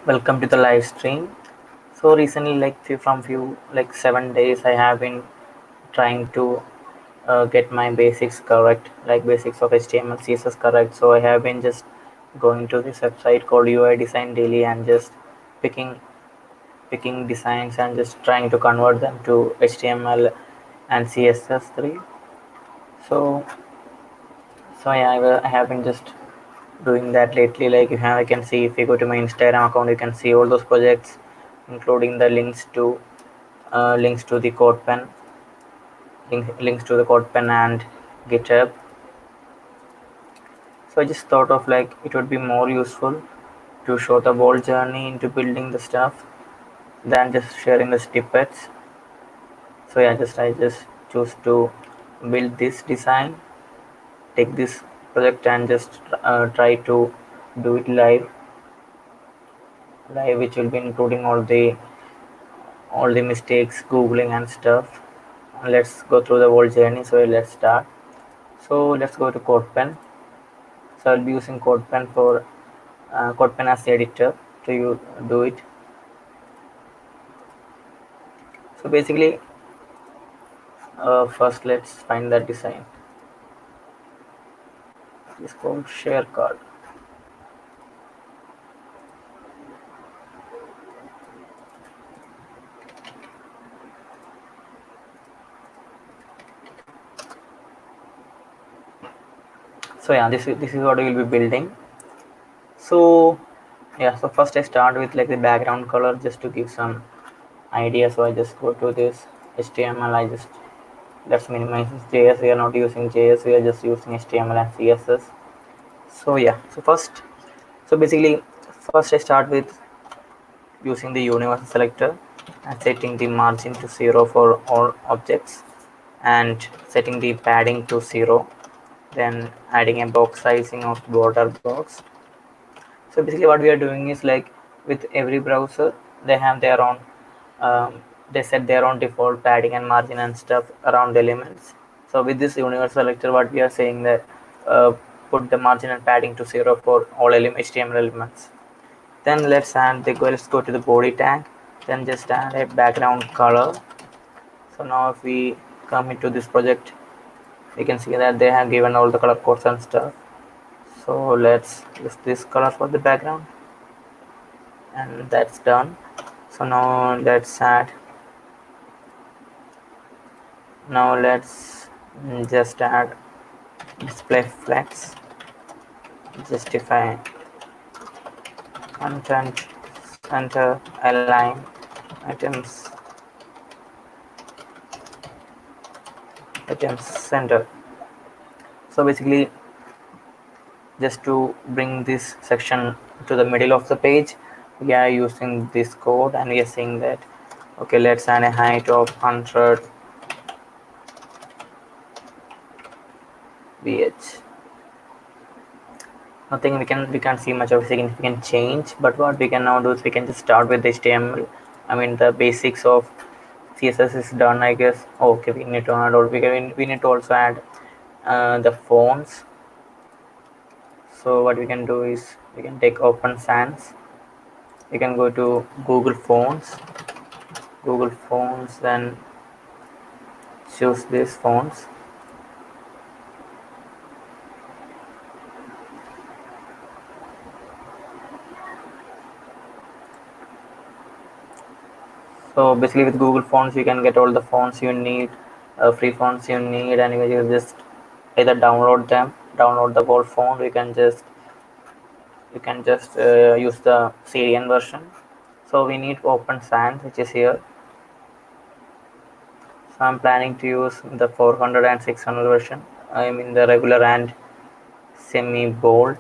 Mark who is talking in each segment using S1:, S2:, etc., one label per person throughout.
S1: Welcome to the live stream. So recently, from few 7 days, I have been trying to get my basics correct, like basics of HTML, CSS correct. So I have been just going to this website called UI Design Daily and just picking picking designs and just trying to convert them to HTML and CSS3. So yeah, I have been just doing that lately. Like I can see if you go to my Instagram account, you can see all those projects, including the links to the code pen, links to the code pen and GitHub. So I just thought of like it would be more useful to show the whole journey into building the stuff than just sharing the snippets. So yeah, I just choose to build this design, take this project and just try to do it live, which will be including all the mistakes, googling and stuff. Let's go through the whole journey. So let's start. So let's go to CodePen. So I'll be using CodePen for CodePen as the editor to do it. So basically, first let's find the design. It's called share card. So yeah, this is what we will be building. So yeah, so first I start with like the background color just to give some idea. So I just go to this HTML. Let's minimize this JS. We are not using JS. We are just using HTML and CSS. So yeah, so basically first I start with using the universal selector and setting the margin to 0 for all objects and setting the padding to 0, then adding a box sizing of border box. So basically what we are doing is like with every browser they have their own they set their own default padding and margin and stuff around elements. So with this universal selector what we are saying that uh, put the margin and padding to 0 for all HTML elements. Then let's go to the body tag, then just add a background color. So now if we come into this project, we can see that they have given all the color codes and stuff. So let's use this color for the background, and that's done. So now let's just add display flex, justify content, center, align items center. So basically just to bring this section to the middle of the page, we are using this code and we are saying that okay, let's add a height of 100 bh. Nothing, we can't see much of a significant change, but what we can now do is we can just start with HTML. I mean the basics of CSS is done, I guess. Okay, we need to add or we need to also add the fonts. So what we can do is we can take Open Sans, we can go to Google Fonts, then choose these fonts. So basically with Google Fonts you can get all the fonts you need, free fonts you need, and you just either download the whole font. You can just use the Syrian version. So we need Open Sans, which is here. So I'm planning to use the 400 and 600 version. I mean the regular and semi bold.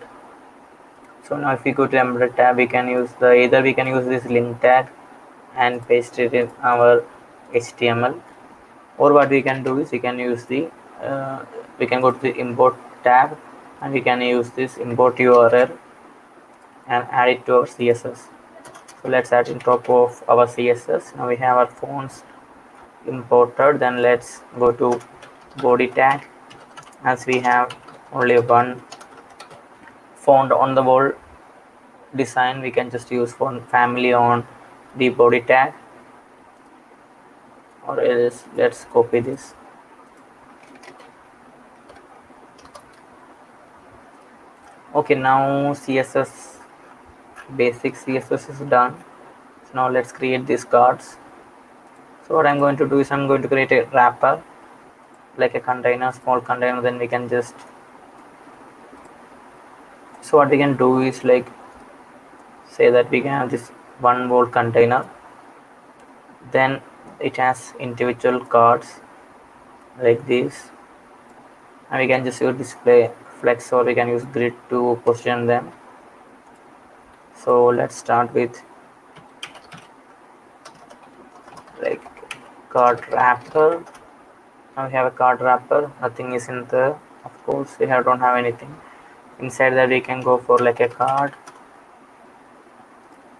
S1: So now if we go to embedded tab, we can use this link tag and paste it in our HTML, or what we can do is uh, we can go to the import tab and we can use this import URL and add it to our CSS. So let's add in top of our CSS. Now we have our fonts imported. Then let's go to body tag. As we have only one font on the whole design, we can just use for family on the body tag, or else let's copy this. Okay, now CSS, basic CSS is done. So now let's create these cards. So what I'm going to do is I'm going to create a wrapper, like a container, small container. Then we can just, so what we can do is like say that we can have this 1 volt container, then it has individual cards like this, and we can just use display flex, or we can use grid to position them. So let's start with like card wrapper. Now we have a card wrapper, nothing is in there, of course we don't have anything inside that. We can go for like a card,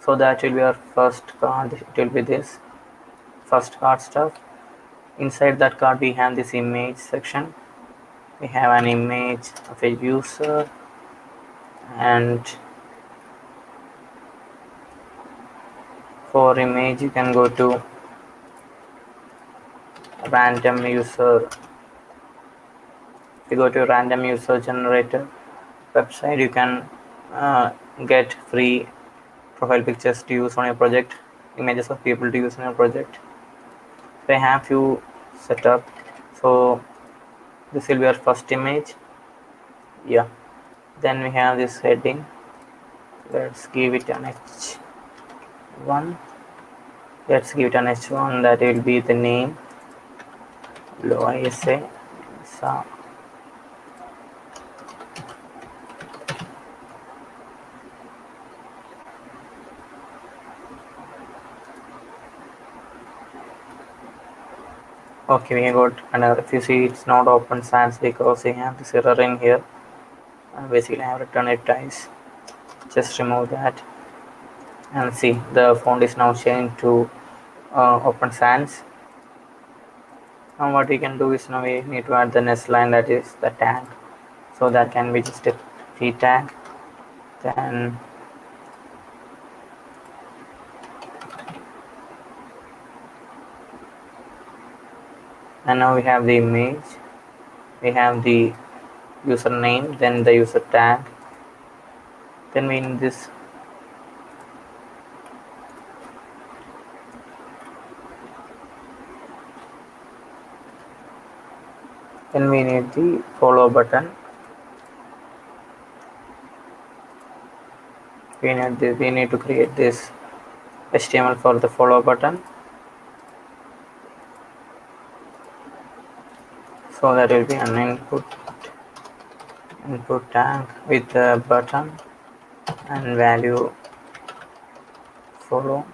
S1: so that will be our first card. It will be this first card stuff. Inside that card we have this image section. We have an image of a user, and for image you can go to random user. If you go to random user generator website, you can get free profile pictures to use on your project, images of people to use on your project. So I have few set up. So this will be our first image. Yeah, then we have this heading. Let's give it an h1. Let's give it an h1. That will be the name, low isa. So okay, we got another. If you see, it's not open sans because we have this error in here. Basically I have written it twice. Just remove that, and see the font is now changed to open sans. Now what we can do is, now we need to add the next line, that is the tag. So that can be just a p tag. Then and now we have the image, we have the username, then the user tag, then we need this then we need the follow button. We need to create this HTML for the follow button. So that will be an input tag with the button and value follow.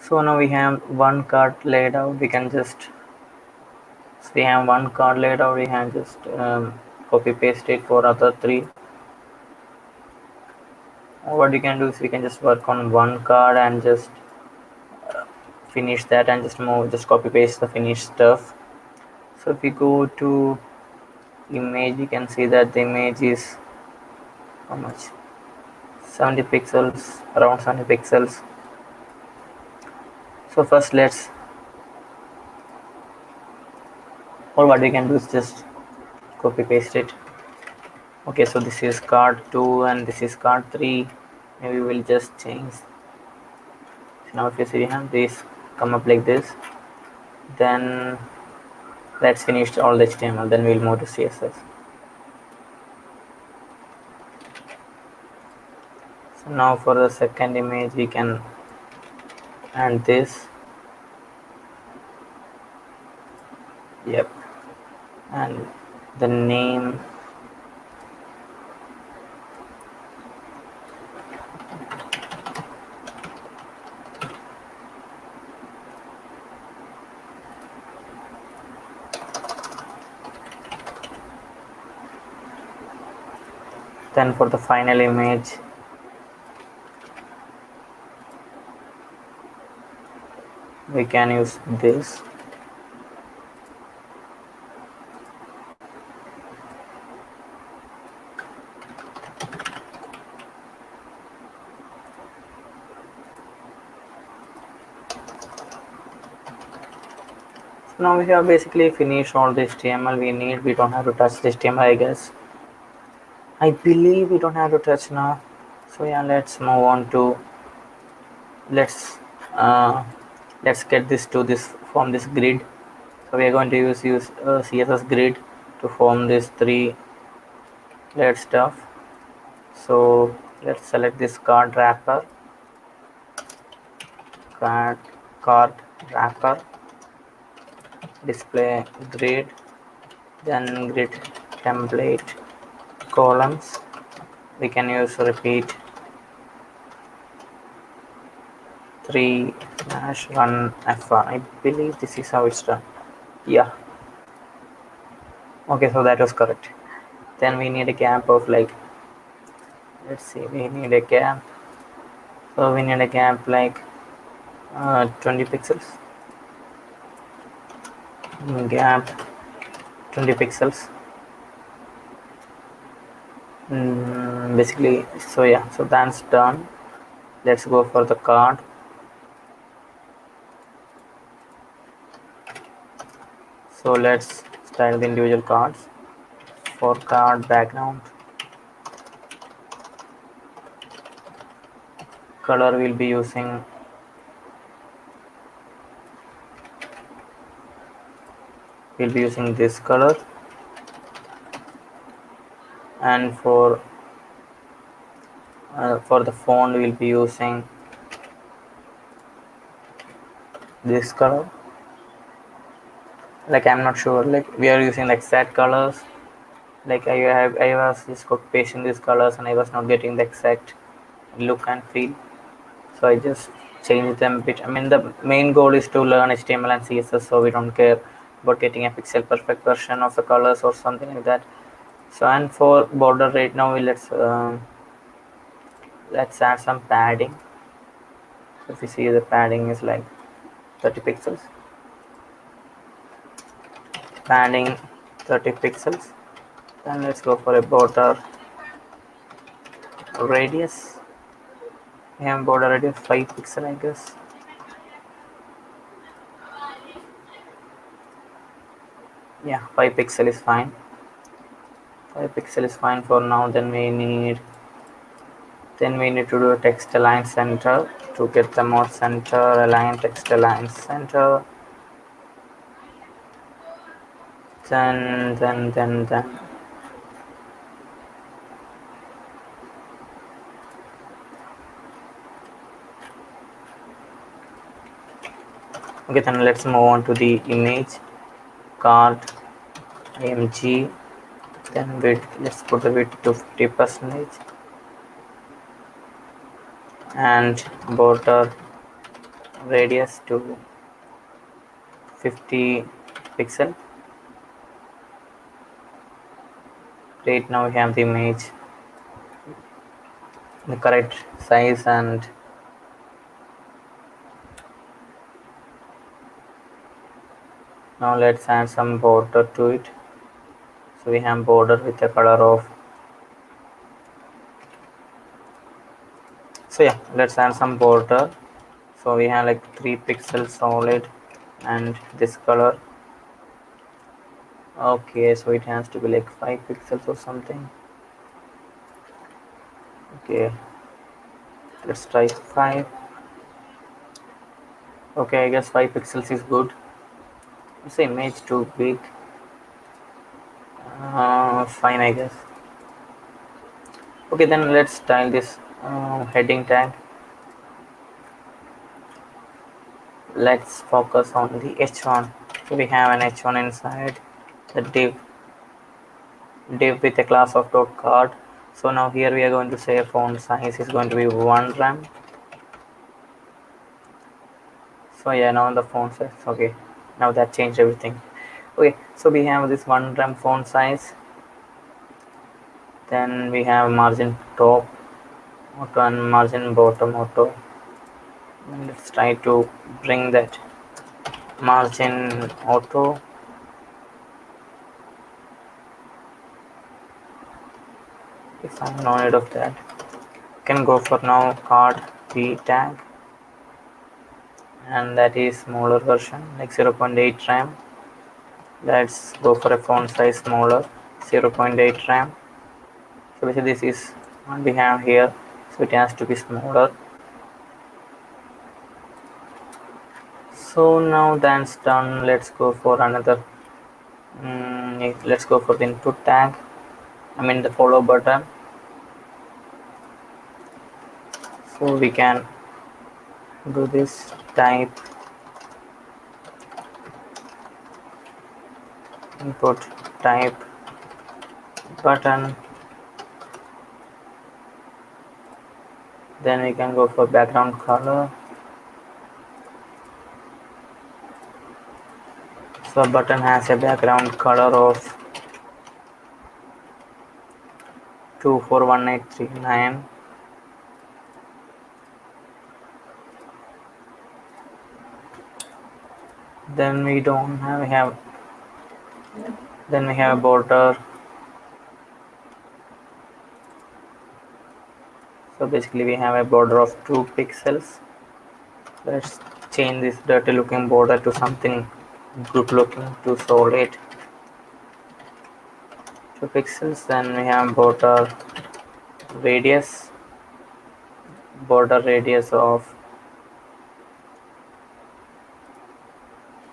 S1: So now we have one card laid out. We can just, so we have one card laid out. We can just copy paste it for other three. What we can do is we can just work on one card and just finish that, and just copy paste the finished stuff. So if we go to image, you can see that the image is how much, 70 pixels, around 70 pixels. So first let's, or what we can do is just copy paste it. Okay, so this is card 2 and this is card 3. Maybe we'll just change. So now if you see, we have this come up like this. Then let's finish all the HTML, then we'll move to CSS. So now for the second image we can add this. Yep, and the name, then for the final image we can use this. Now we have basically finished all the HTML we need. We don't have to touch the HTML, I guess. I believe we don't have to touch now. So yeah, let's move on to let's uh, let's get this to this form this grid. So we are going to use CSS grid to form this three layered stuff. So let's select this card wrapper, card card wrapper, display grid, then grid template columns. We can use repeat 3-1 F1. I believe this is how it's done. Yeah. Okay, so that was correct. Then we need a gap of like, let's see, we need a gap. So we need a gap like 20 pixels. Gap 20 pixels. Basically, so yeah, so that's done. Let's go for the card. So let's style the individual cards. For card background, color we'll be using this color, and for the font we'll be using this color. Like I'm not sure, like we are using the exact colors. Like I was just pasting these colors and I was not getting the exact look and feel, so I just changed them a bit. I mean, the main goal is to learn HTML and CSS, so we don't care about getting a pixel perfect version of the colors or something like that. So, and for border right now, let's add some padding. So if you see, the padding is like 30 pixels. Padding 30 pixels. Then let's go for a border radius. We have border radius 5 pixel, I guess. Yeah, 5 pixel is fine. 5 pixel is fine for now. Then we need to do a text align center to get the more center. Align text align center. Then okay, then let's move on to the image card img. Then width, let's put the width to 50% and border radius to 50 pixel. Great, now we have the image, the correct size, and now let's add some border to it. So we have border with a color of, so yeah, let's add some border. So we have like 3 pixels solid and this color. Okay, so it has to be like 5 pixels or something. Okay, let's try 5. Okay, I guess 5 pixels is good. Is the image too big? Fine, I guess. Okay, then let's style this heading tag. Let's focus on the h1. So we have an h1 inside the div with a class of dot card. So now here we are going to say font size is going to be 1 rem. So yeah, now the font size. Okay, now that changed everything. Okay, so we have this 1 rem font size. Then we have margin top auto and margin bottom auto. And let's try to bring that margin auto. If I'm no need of that, can go for now card p tag, and that is smaller version like 0.8 RAM. Let's go for a font size smaller, 0.8 RAM. So basically this is what we have here, so it has to be smaller. So now that's done, let's go for another. Let's go for the input tag, I mean the follow button. So we can do this type input type button, then we can go for background color. So button has a background color of 241839. Then we don't have then we have a border. So basically we have a border of 2 pixels. Let's change this dirty looking border to something good looking, to solid. 2 pixels. Then we have radius border radius of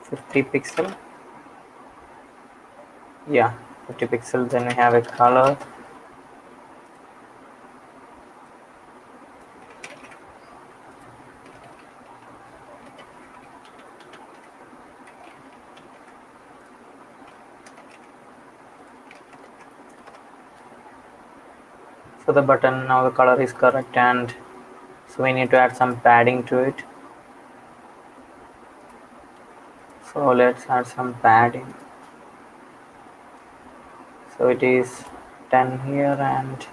S1: 50 pixel. Yeah, 50 pixels. Then we have a color. So the button now the color is correct, and so we need to add some padding to it. So let's add some padding. So it is 10 here and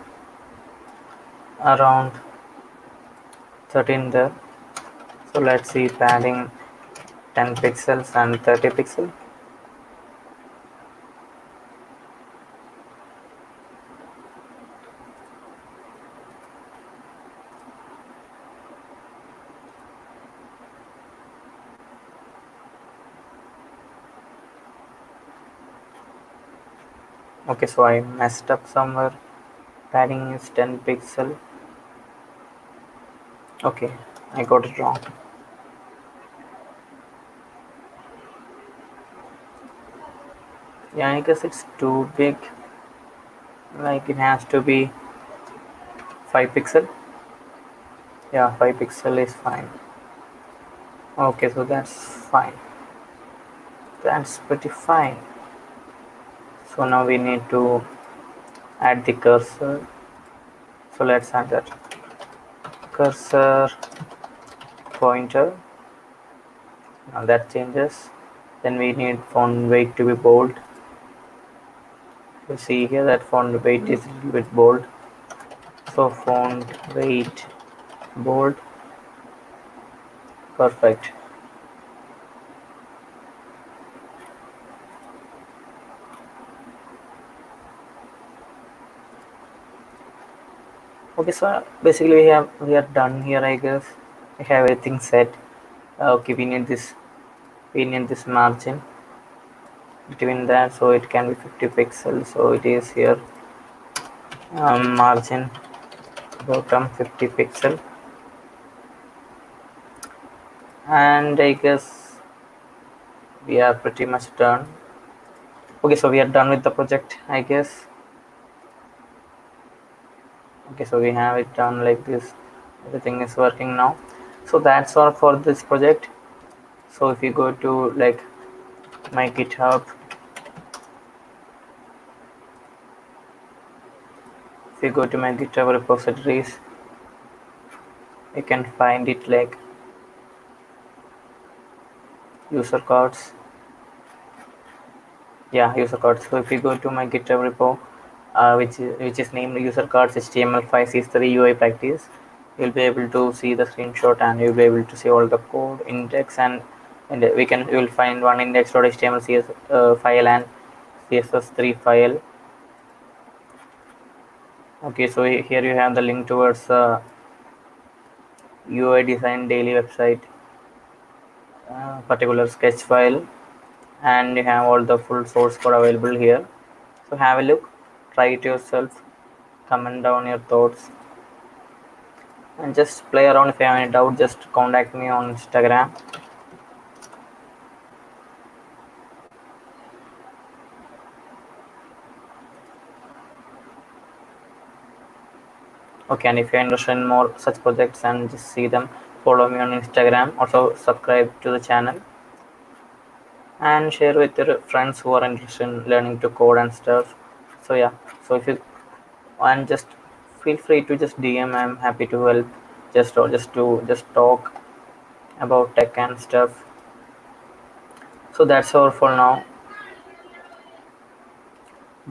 S1: around 13 there. So let's see padding 10 pixels and 30 pixel. Okay, so I messed up somewhere. Padding is 10 pixel. Okay, I got it wrong. Yeah, I guess it's too big. Like it has to be 5 pixel. Yeah, 5 pixel is fine. Okay, so that's fine. That's pretty fine. So now we need to add the cursor. So let's add that cursor pointer. Now that changes. Then we need font weight to be bold. You see here that font weight is a little bit bold. So font weight bold. Perfect. Okay, so basically we are done here, I guess. We have everything set. Okay, we need this margin between that, so it can be 50 pixels. So it is here, margin bottom 50 pixel, and I guess we are pretty much done. Okay, so we are done with the project, I guess. Okay, so we have it done like this. Everything is working now. So that's all for this project. So if you go to like my GitHub, if you go to my GitHub repositories, you can find it like user cards. Yeah, user cards. So if you go to my GitHub repo, which is named user cards HTML5 CSS3 UI practice, you'll be able to see the screenshot, and you'll be able to see all the code index and and we will find one index.html file and CSS3 file. Okay, so here you have the link towards UI design daily website, particular sketch file, and you have all the full source code available here. So have a look, try it yourself, comment down your thoughts, and just play around. If you have any doubt, just contact me on Instagram. Okay, and if you're interested in more such projects and just see them, follow me on Instagram. Also subscribe to the channel and share with your friends who are interested in learning to code and stuff. So yeah, so if you and just feel free to just DM. I'm happy to help. Just talk about tech and stuff. So that's all for now.